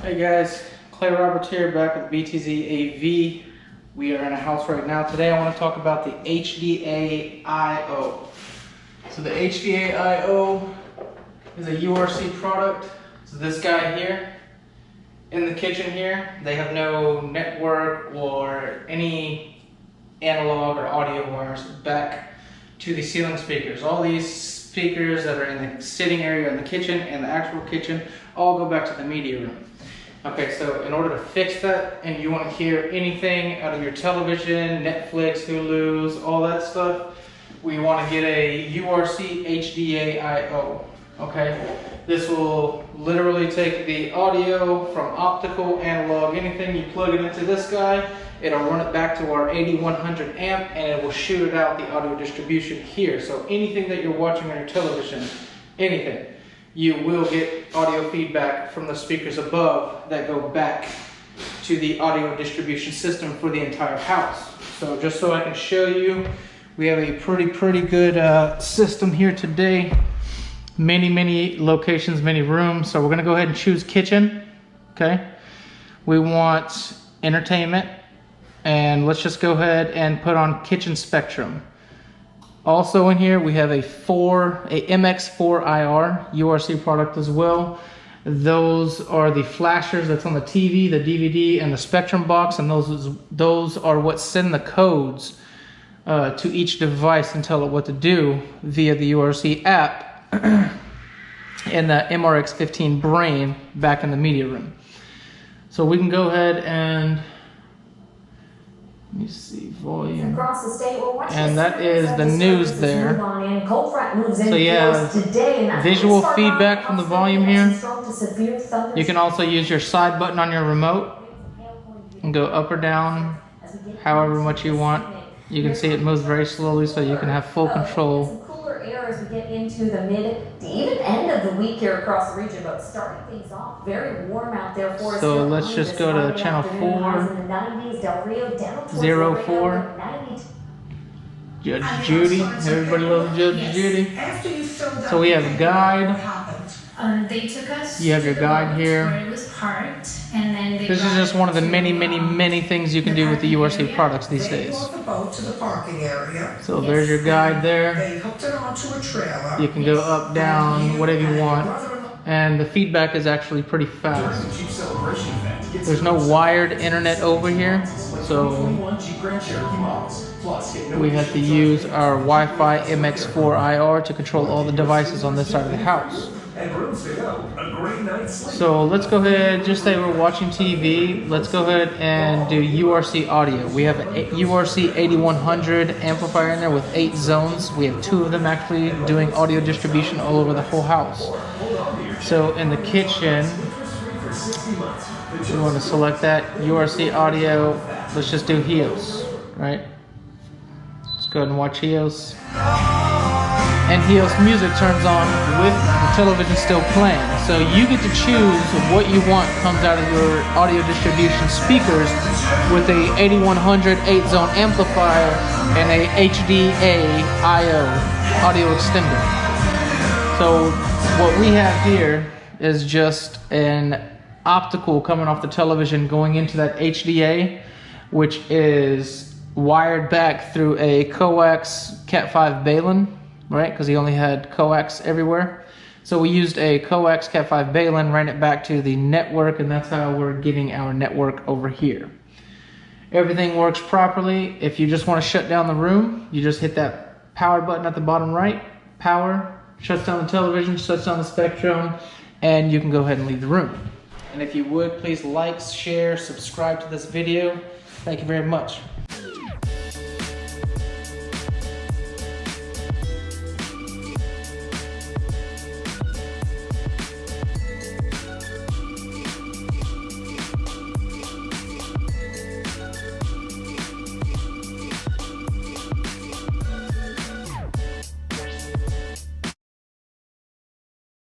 Hey guys, Clay Roberts here, back with BTZ AV. We are in a house right now. Today I want to talk about the HDA-IO. So the HDA-IO is a URC product. So this guy here, in the kitchen here, they have no network or any analog or audio wires back to the ceiling speakers. All these speakers that are in the sitting area in the kitchen and the actual kitchen all go back to the media room. Okay, so in order to fix that, and you want to hear anything out of your television, Netflix, Hulu's, all that stuff, we want to get a URC HDA-IO. Okay, this will literally take the audio from optical, analog, anything. You plug it into this guy, it'll run it back to our 8100 amp, and it will shoot it out the audio distribution here. So anything that you're watching on your television, anything, you will get audio feedback from the speakers above that go back to the audio distribution system for the entire house. So just so I can show you, we have a pretty good system here today. Many locations, many rooms. So we're gonna go ahead and choose kitchen, okay? We want entertainment, and let's just go ahead and put on kitchen spectrum. Also in here, we have a MX4IR URC product as well. Those are the flashers that's on the TV, the DVD, and the Spectrum box, and those are what send the codes to each device and tell it what to do via the URC app and the MRX15 brain back in the media room. So we can go ahead and let me see, volume. Across the state, and that is the news there. So you have visual feedback from the volume here. You can also use your side button on your remote and go up or down however much you want. You can see it moves very slowly, so you can have full control. As we get into the mid to even end of the week here across the region, but starting things off very warm out there for us. So let's just go to channel 404. Judge Judy. Everybody loves Judge Judy. So we have a guide. They took us. You have your guide here. Where it was parked, and then this is just one of the many things you can do with the URC products these days. So there's your guide there. You can go up, down, whatever you want. And the feedback is actually pretty fast. There's no wired internet over here, so we have to use our Wi-Fi MX4IR to control all the devices on this side of the house. So let's go ahead, just say we're watching TV, let's go ahead and do URC audio. We have a URC 8100 amplifier in there with 8 zones. We have 2 of them actually doing audio distribution all over the whole house. So in the kitchen, we want to select that URC audio. Let's just do HEOS, right? Let's go ahead and watch HEOS. And HEOS music turns on with the television still playing. So you get to choose what you want comes out of your audio distribution speakers with a 8100 8-zone amplifier and a HDA-IO audio extender. So what we have here is just an optical coming off the television going into that HDA, which is wired back through a coax Cat5 Balun. Right, because he only had coax everywhere. So we used a coax Cat5 Balun, ran it back to the network, and that's how we're getting our network over here. Everything works properly. If you just want to shut down the room, you just hit that power button at the bottom right. Power, shuts down the television, shuts down the Spectrum, and you can go ahead and leave the room. And if you would, please like, share, subscribe to this video. Thank you very much.